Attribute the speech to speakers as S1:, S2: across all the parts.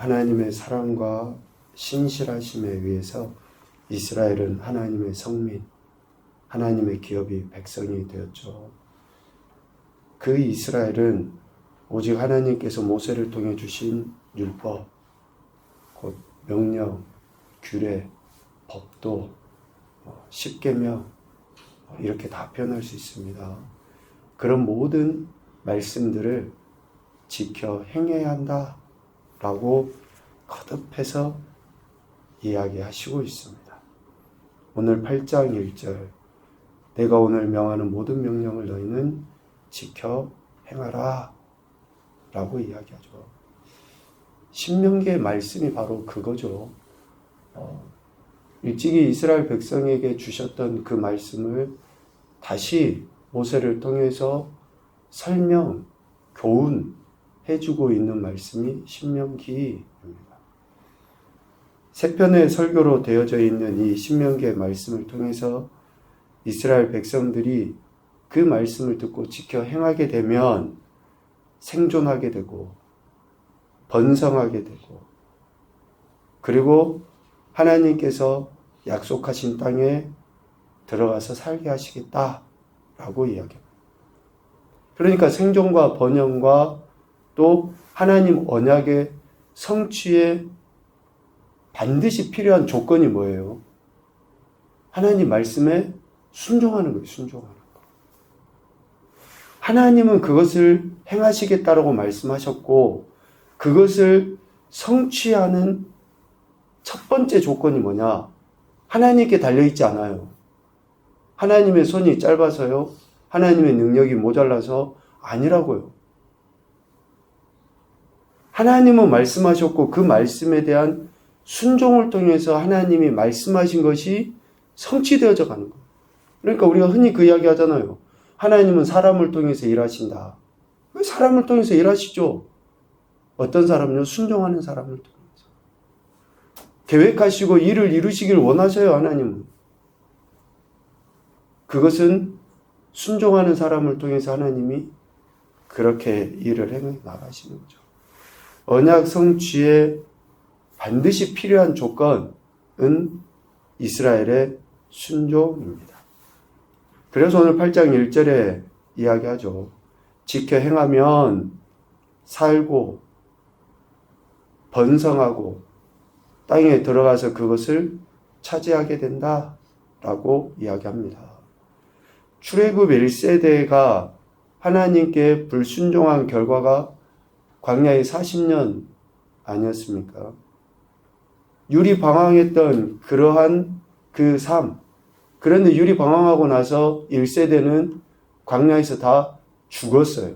S1: 하나님의 사랑과 신실하심에 의해서 이스라엘은 하나님의 성민, 하나님의 기업이 백성이 되었죠. 그 이스라엘은 오직 하나님께서 모세를 통해 주신 율법, 곧 명령, 규례, 법도, 십계명 이렇게 다 표현할 수 있습니다. 그런 모든 말씀들을 지켜 행해야 한다 라고 거듭해서 이야기하시고 있습니다. 오늘 8장 1절 내가 오늘 명하는 모든 명령을 너희는 지켜 행하라 라고 이야기하죠. 신명기의 말씀이 바로 그거죠. 일찍이 이스라엘 백성에게 주셨던 그 말씀을 다시 모세를 통해서 설명, 교훈해주고 있는 말씀이 신명기입니다. 세 편의 설교로 되어져 있는 이 신명기의 말씀을 통해서 이스라엘 백성들이 그 말씀을 듣고 지켜 행하게 되면 생존하게 되고 번성하게 되고 그리고 하나님께서 약속하신 땅에 들어가서 살게 하시겠다라고 이야기합니다. 그러니까 생존과 번영과 또 하나님 언약의 성취에 반드시 필요한 조건이 뭐예요? 하나님 말씀에 순종하는 거예요. 순종하는 거. 하나님은 그것을 행하시겠다라고 말씀하셨고 그것을 성취하는 첫 번째 조건이 뭐냐? 하나님께 달려있지 않아요. 하나님의 손이 짧아서요. 하나님의 능력이 모자라서 아니라고요. 하나님은 말씀하셨고 그 말씀에 대한 순종을 통해서 하나님이 말씀하신 것이 성취되어져 가는 거예요. 그러니까 우리가 흔히 그 이야기 하잖아요. 하나님은 사람을 통해서 일하신다. 왜 사람을 통해서 일하시죠? 어떤 사람은요? 순종하는 사람을 통해서. 계획하시고 일을 이루시길 원하셔요, 하나님은. 그것은 순종하는 사람을 통해서 하나님이 그렇게 일을 해 나가시는 거죠. 언약 성취에 반드시 필요한 조건은 이스라엘의 순종입니다. 그래서 오늘 8장 1절에 이야기하죠. 지켜 행하면 살고 번성하고 땅에 들어가서 그것을 차지하게 된다라고 이야기합니다. 출애굽 1세대가 하나님께 불순종한 결과가 광야의 40년 아니었습니까? 유리방황했던 그러한 그 삶. 그런데 유리방황하고 나서 1세대는 광야에서 다 죽었어요.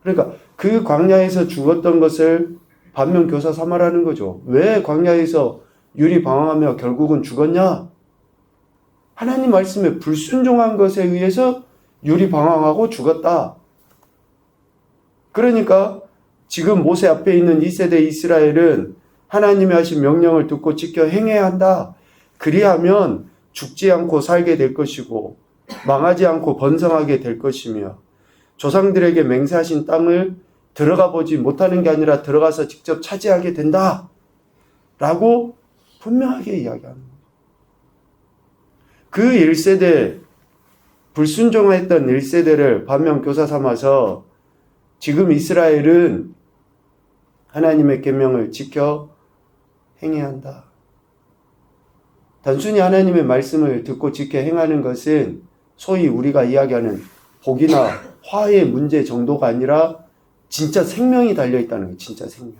S1: 그러니까 그 광야에서 죽었던 것을 반면교사 삼아라는 거죠. 왜 광야에서 유리방황하며 결국은 죽었냐? 하나님 말씀에 불순종한 것에 의해서 유리방황하고 죽었다. 그러니까 지금 모세 앞에 있는 2세대 이스라엘은 하나님이 하신 명령을 듣고 지켜 행해야 한다. 그리하면 죽지 않고 살게 될 것이고 망하지 않고 번성하게 될 것이며 조상들에게 맹세하신 땅을 들어가 보지 못하는 게 아니라 들어가서 직접 차지하게 된다. 라고 분명하게 이야기하는 거예요. 그 1세대, 불순종했던 1세대를 반면교사 삼아서 지금 이스라엘은 하나님의 계명을 지켜 행해야 한다. 단순히 하나님의 말씀을 듣고 지켜 행하는 것은 소위 우리가 이야기하는 복이나 화의 문제 정도가 아니라 진짜 생명이 달려있다는 거예요. 진짜 생명.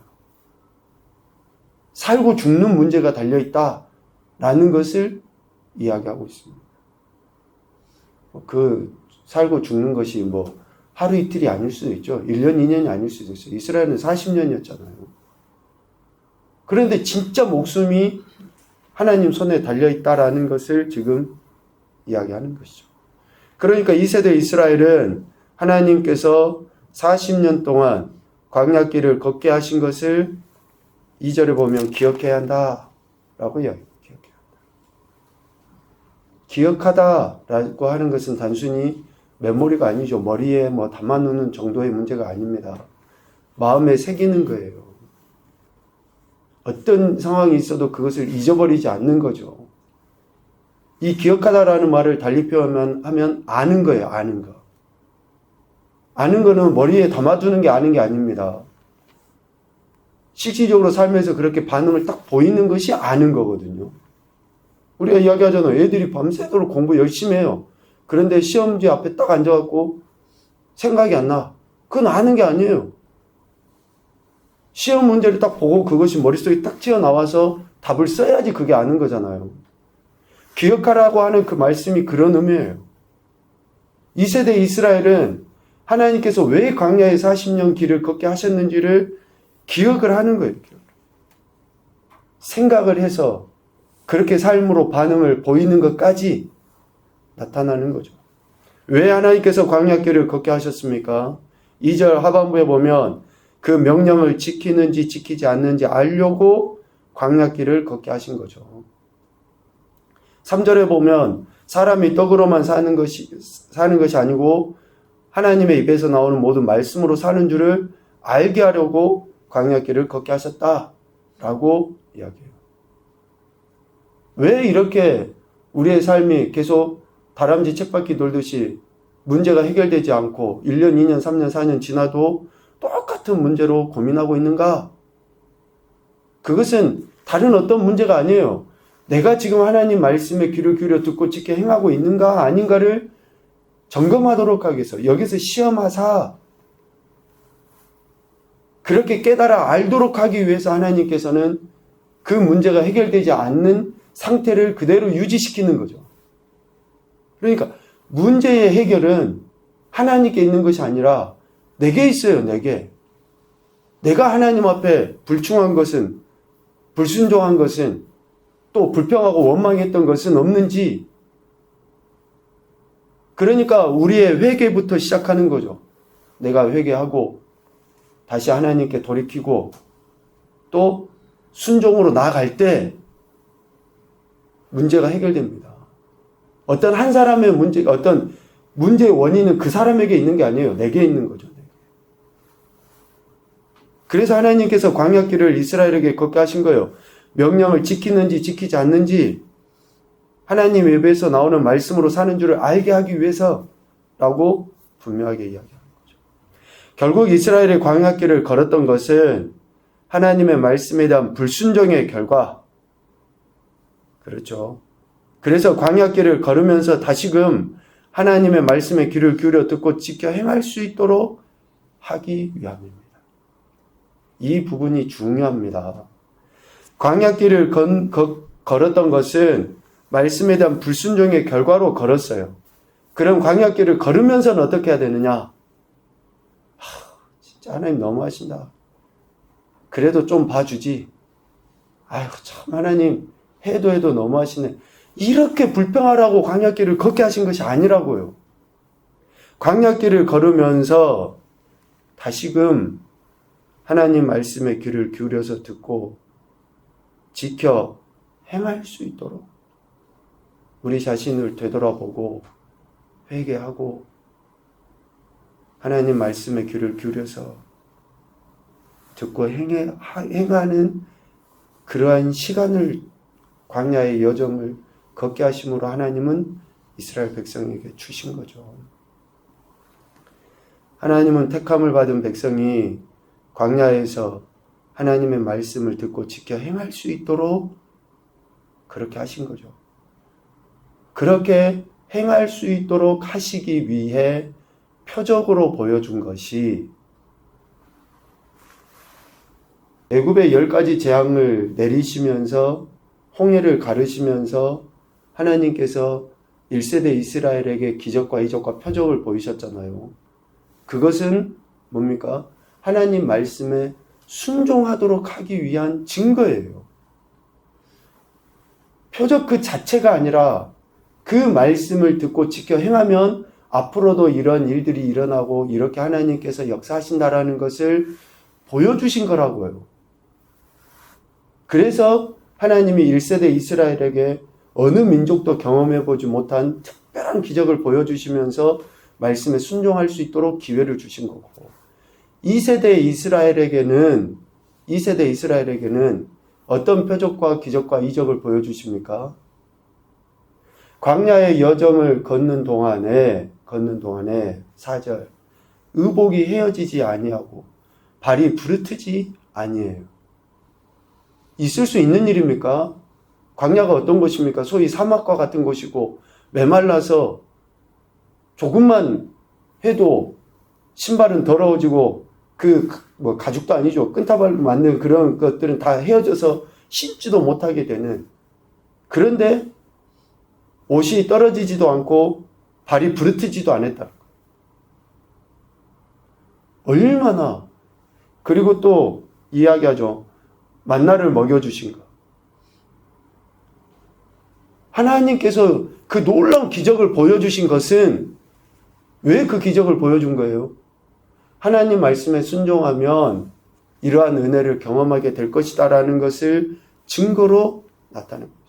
S1: 살고 죽는 문제가 달려있다라는 것을 이야기하고 있습니다. 그 살고 죽는 것이 하루 이틀이 아닐 수도 있죠. 1년, 2년이 아닐 수도 있어요. 이스라엘은 40년이었잖아요. 그런데 진짜 목숨이 하나님 손에 달려있다라는 것을 지금 이야기하는 것이죠. 그러니까 2세대 이스라엘은 하나님께서 40년 동안 광야길을 걷게 하신 것을 2절에 보면 기억해야 한다라고 이야기해요. 기억하다라고 하는 것은 단순히 메모리가 아니죠. 머리에 담아놓는 정도의 문제가 아닙니다. 마음에 새기는 거예요. 어떤 상황이 있어도 그것을 잊어버리지 않는 거죠. 이 기억하다라는 말을 달리 표현하면 아는 거예요. 아는 거. 아는 거는 머리에 담아두는 게 아는 게 아닙니다. 실질적으로 살면서 그렇게 반응을 딱 보이는 것이 아는 거거든요. 우리가 이야기하잖아요. 애들이 밤새도록 공부 열심히 해요. 그런데 시험지 앞에 딱 앉아갖고 생각이 안 나. 그건 아는 게 아니에요. 시험 문제를 딱 보고 그것이 머릿속에 딱 튀어나와서 답을 써야지 그게 아는 거잖아요. 기억하라고 하는 그 말씀이 그런 의미예요. 2세대 이스라엘은 하나님께서 왜 광야에 40년 길을 걷게 하셨는지를 기억을 하는 거예요. 생각을 해서 그렇게 삶으로 반응을 보이는 것까지 나타나는 거죠. 왜 하나님께서 광야길을 걷게 하셨습니까? 2절 하반부에 보면 그 명령을 지키는지 지키지 않는지 알려고 광야길을 걷게 하신 거죠. 3절에 보면 사람이 떡으로만 사는 것이 아니고 하나님의 입에서 나오는 모든 말씀으로 사는 줄을 알게 하려고 광야길을 걷게 하셨다라고 이야기해요. 왜 이렇게 우리의 삶이 계속 다람쥐 쳇바퀴 돌듯이 문제가 해결되지 않고 1년, 2년, 3년, 4년 지나도 똑같은 문제로 고민하고 있는가? 그것은 다른 어떤 문제가 아니에요. 내가 지금 하나님 말씀에 귀를 기울여 듣고 지켜 행하고 있는가 아닌가를 점검하도록 하기 위해서 여기서 시험하사 그렇게 깨달아 알도록 하기 위해서 하나님께서는 그 문제가 해결되지 않는 상태를 그대로 유지시키는 거죠. 그러니까 문제의 해결은 하나님께 있는 것이 아니라 내게 있어요. 내게. 내가 하나님 앞에 불충한 것은, 불순종한 것은, 또 불평하고 원망했던 것은 없는지. 그러니까 우리의 회개부터 시작하는 거죠. 내가 회개하고 다시 하나님께 돌이키고 또 순종으로 나아갈 때 문제가 해결됩니다. 어떤 한 사람의 문제, 어떤 문제의 원인은 그 사람에게 있는 게 아니에요. 내게 있는 거죠. 그래서 하나님께서 광야길을 이스라엘에게 걷게 하신 거예요. 명령을 지키는지 지키지 않는지 하나님 입에서 나오는 말씀으로 사는 줄을 알게 하기 위해서라고 분명하게 이야기하는 거죠. 결국 이스라엘의 광야길을 걸었던 것은 하나님의 말씀에 대한 불순종의 결과. 그렇죠. 그래서 광야길을 걸으면서 다시금 하나님의 말씀에 귀를 기울여 듣고 지켜 행할 수 있도록 하기 위함입니다. 이 부분이 중요합니다. 광야길을 걸었던 것은 말씀에 대한 불순종의 결과로 걸었어요. 그럼 광야길을 걸으면서는 어떻게 해야 되느냐? 진짜 하나님 너무하신다. 그래도 좀 봐주지. 아이고 참 하나님 해도 너무하시네. 이렇게 불평하라고 광야길을 걷게 하신 것이 아니라고요. 광야길을 걸으면서 다시금 하나님 말씀에 귀를 기울여서 듣고 지켜 행할 수 있도록 우리 자신을 되돌아보고 회개하고 하나님 말씀에 귀를 기울여서 듣고 행하는 그러한 시간을 광야의 여정을 걷게 하심으로 하나님은 이스라엘 백성에게 주신 거죠. 하나님은 택함을 받은 백성이 광야에서 하나님의 말씀을 듣고 지켜 행할 수 있도록 그렇게 하신 거죠. 그렇게 행할 수 있도록 하시기 위해 표적으로 보여준 것이 애굽의 10가지 재앙을 내리시면서 홍해를 가르시면서 하나님께서 1세대 이스라엘에게 기적과 이적과 표적을 보이셨잖아요. 그것은 뭡니까? 하나님 말씀에 순종하도록 하기 위한 증거예요. 표적 그 자체가 아니라 그 말씀을 듣고 지켜 행하면 앞으로도 이런 일들이 일어나고 이렇게 하나님께서 역사하신다라는 것을 보여주신 거라고요. 그래서 하나님이 1세대 이스라엘에게 어느 민족도 경험해보지 못한 특별한 기적을 보여주시면서 말씀에 순종할 수 있도록 기회를 주신 거고 2세대 이스라엘에게는 어떤 표적과 기적과 이적을 보여주십니까? 광야의 여정을 걷는 동안에 4절 의복이 헤어지지 아니하고 발이 부르트지 아니에요. 있을 수 있는 일입니까? 광야가 어떤 곳입니까? 소위 사막과 같은 곳이고 메말라서 조금만 해도 신발은 더러워지고 가죽도 아니죠. 끈타발로 만든 그런 것들은 다 헤어져서 신지도 못하게 되는. 그런데 옷이 떨어지지도 않고 발이 부르트지도 않았다. 얼마나. 그리고 또 이야기하죠. 만나를 먹여주신 것. 하나님께서 그 놀라운 기적을 보여주신 것은 왜 그 기적을 보여준 거예요? 하나님 말씀에 순종하면 이러한 은혜를 경험하게 될 것이다라는 것을 증거로 나타낸 거죠.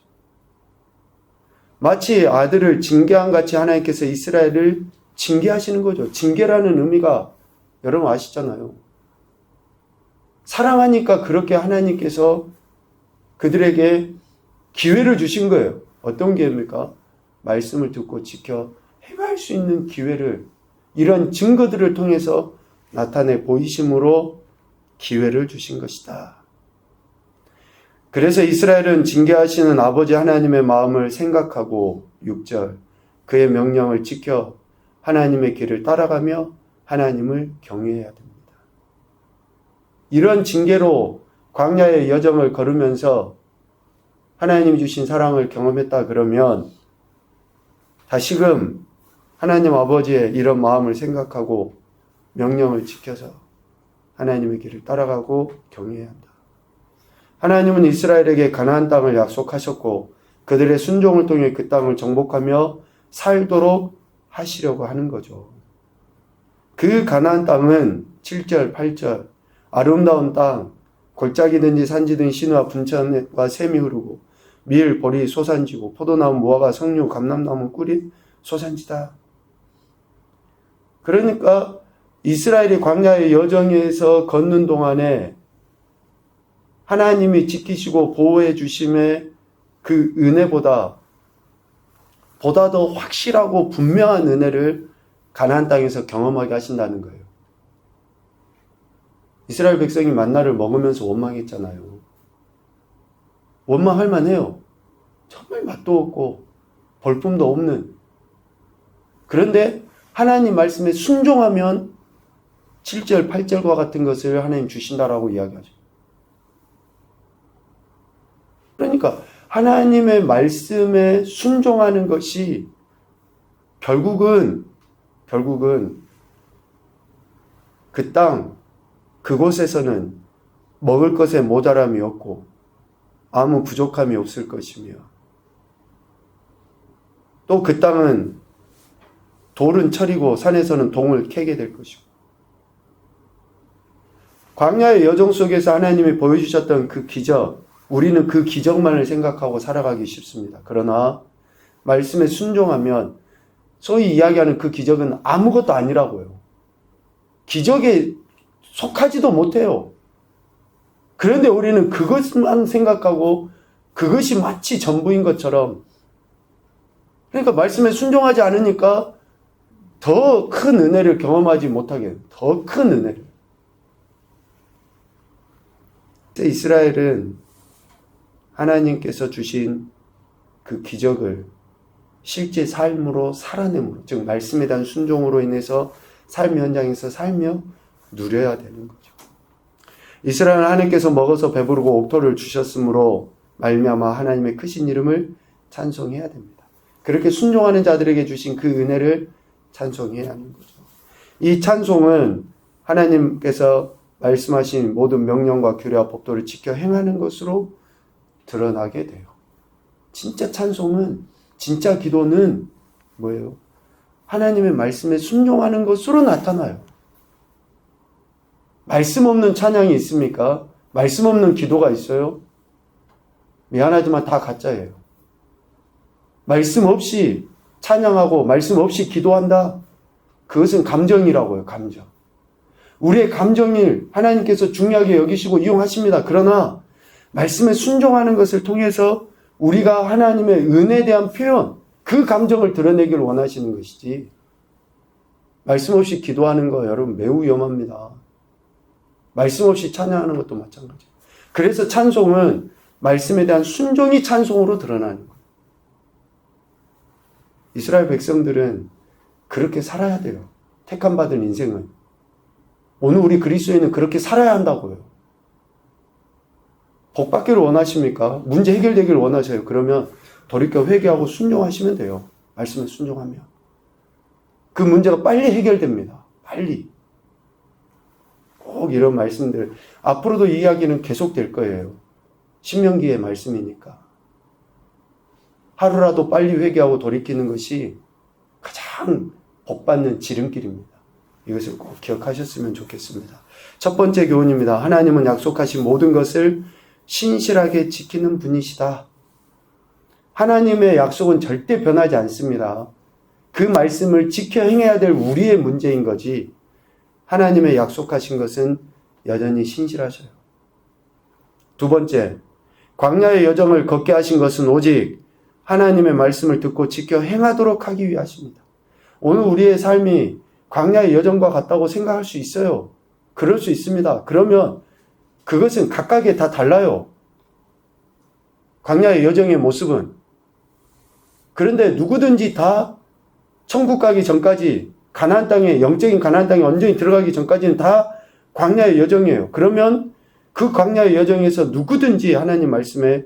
S1: 마치 아들을 징계한 같이 하나님께서 이스라엘을 징계하시는 거죠. 징계라는 의미가 여러분 아시잖아요. 사랑하니까 그렇게 하나님께서 그들에게 기회를 주신 거예요. 어떤 기회입니까? 말씀을 듣고 지켜 행할 수 있는 기회를, 이런 증거들을 통해서 나타내 보이심으로 기회를 주신 것이다. 그래서 이스라엘은 징계하시는 아버지 하나님의 마음을 생각하고 6절 그의 명령을 지켜 하나님의 길을 따라가며 하나님을 경외해야 됩니다. 이런 징계로 광야의 여정을 걸으면서 하나님이 주신 사랑을 경험했다 그러면 다시금 하나님 아버지의 이런 마음을 생각하고 명령을 지켜서 하나님의 길을 따라가고 경외해야 한다. 하나님은 이스라엘에게 가나안 땅을 약속하셨고 그들의 순종을 통해 그 땅을 정복하며 살도록 하시려고 하는 거죠. 그 가나안 땅은 7절, 8절 아름다운 땅, 골짜기든지 산지든 신우와 분천과 샘이 흐르고 밀, 보리, 소산지고 포도나무, 무화과, 석류, 감람나무, 꿀이 소산지다. 그러니까 이스라엘이 광야의 여정에서 걷는 동안에 하나님이 지키시고 보호해 주심의 그 은혜보다 더 확실하고 분명한 은혜를 가나안 땅에서 경험하게 하신다는 거예요. 이스라엘 백성이 만나를 먹으면서 원망했잖아요. 원망할 만해요. 정말 맛도 없고 볼품도 없는. 그런데 하나님 말씀에 순종하면 7절, 8절과 같은 것을 하나님 주신다라고 이야기하죠. 그러니까 하나님의 말씀에 순종하는 것이 결국은 그 땅, 그곳에서는 먹을 것에 모자람이 없고 아무 부족함이 없을 것이며 또 그 땅은 돌은 철이고 산에서는 동을 캐게 될 것이고 광야의 여정 속에서 하나님이 보여주셨던 그 기적, 우리는 그 기적만을 생각하고 살아가기 쉽습니다. 그러나 말씀에 순종하면 소위 이야기하는 그 기적은 아무것도 아니라고요. 기적에 속하지도 못해요. 그런데 우리는 그것만 생각하고 그것이 마치 전부인 것처럼, 그러니까 말씀에 순종하지 않으니까 더 큰 은혜를 경험하지 못하게 해요. 더 큰 은혜를. 이스라엘은 하나님께서 주신 그 기적을 실제 삶으로 살아내므로, 즉 말씀에 대한 순종으로 인해서 삶의 현장에서 살며 누려야 되는 거죠. 이스라엘은 하나님께서 먹어서 배부르고 옥토를 주셨으므로 말미암아 하나님의 크신 이름을 찬송해야 됩니다. 그렇게 순종하는 자들에게 주신 그 은혜를 찬송해야 하는 거죠. 이 찬송은 하나님께서 말씀하신 모든 명령과 규례와 법도를 지켜 행하는 것으로 드러나게 돼요. 진짜 찬송은, 진짜 기도는 뭐예요? 하나님의 말씀에 순종하는 것으로 나타나요. 말씀 없는 찬양이 있습니까? 말씀 없는 기도가 있어요? 미안하지만 다 가짜예요. 말씀 없이 찬양하고 말씀 없이 기도한다? 그것은 감정이라고요, 감정. 우리의 감정을 하나님께서 중요하게 여기시고 이용하십니다. 그러나 말씀에 순종하는 것을 통해서 우리가 하나님의 은혜에 대한 표현, 그 감정을 드러내기를 원하시는 것이지, 말씀 없이 기도하는 거 여러분 매우 위험합니다. 말씀 없이 찬양하는 것도 마찬가지예요. 그래서 찬송은 말씀에 대한 순종이 찬송으로 드러나는 거예요. 이스라엘 백성들은 그렇게 살아야 돼요. 택함 받은 인생은. 오늘 우리 그리스도인은 그렇게 살아야 한다고요. 복 받기를 원하십니까? 문제 해결되기를 원하셔요. 그러면 돌이켜 회개하고 순종하시면 돼요. 말씀에 순종하면. 그 문제가 빨리 해결됩니다. 빨리. 꼭 이런 말씀들. 앞으로도 이 이야기는 계속될 거예요. 신명기의 말씀이니까. 하루라도 빨리 회개하고 돌이키는 것이 가장 복받는 지름길입니다. 이것을 꼭 기억하셨으면 좋겠습니다. 첫 번째 교훈입니다. 하나님은 약속하신 모든 것을 신실하게 지키는 분이시다. 하나님의 약속은 절대 변하지 않습니다. 그 말씀을 지켜 행해야 될 우리의 문제인 거지, 하나님의 약속하신 것은 여전히 신실하셔요. 두 번째, 광야의 여정을 걷게 하신 것은 오직 하나님의 말씀을 듣고 지켜 행하도록 하기 위하십니다. 오늘 우리의 삶이 광야의 여정과 같다고 생각할 수 있어요. 그럴 수 있습니다. 그러면 그것은 각각에 다 달라요. 광야의 여정의 모습은. 그런데 누구든지 다 천국 가기 전까지, 가나안 땅에, 영적인 가나안 땅에 온전히 들어가기 전까지는 다 광야의 여정이에요. 그러면 그 광야의 여정에서 누구든지 하나님 말씀에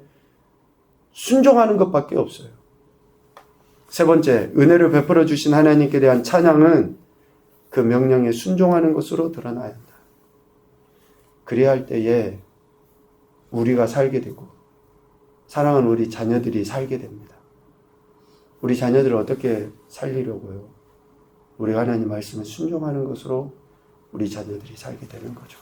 S1: 순종하는 것밖에 없어요. 세 번째, 은혜를 베풀어 주신 하나님께 대한 찬양은 그 명령에 순종하는 것으로 드러나야 한다. 그래야 할 때에 우리가 살게 되고 사랑하는 우리 자녀들이 살게 됩니다. 우리 자녀들을 어떻게 살리려고요? 우리가 하나님 말씀에 순종하는 것으로 우리 자녀들이 살게 되는 거죠.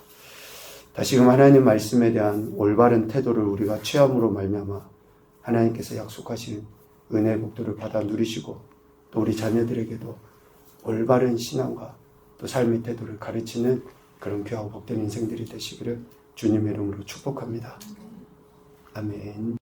S1: 다시금 하나님 말씀에 대한 올바른 태도를 우리가 취함으로 말미암아 하나님께서 약속하신 은혜의 복들을 받아 누리시고, 또 우리 자녀들에게도 올바른 신앙과 또 삶의 태도를 가르치는 그런 귀하고 복된 인생들이 되시기를 주님의 이름으로 축복합니다. 아멘.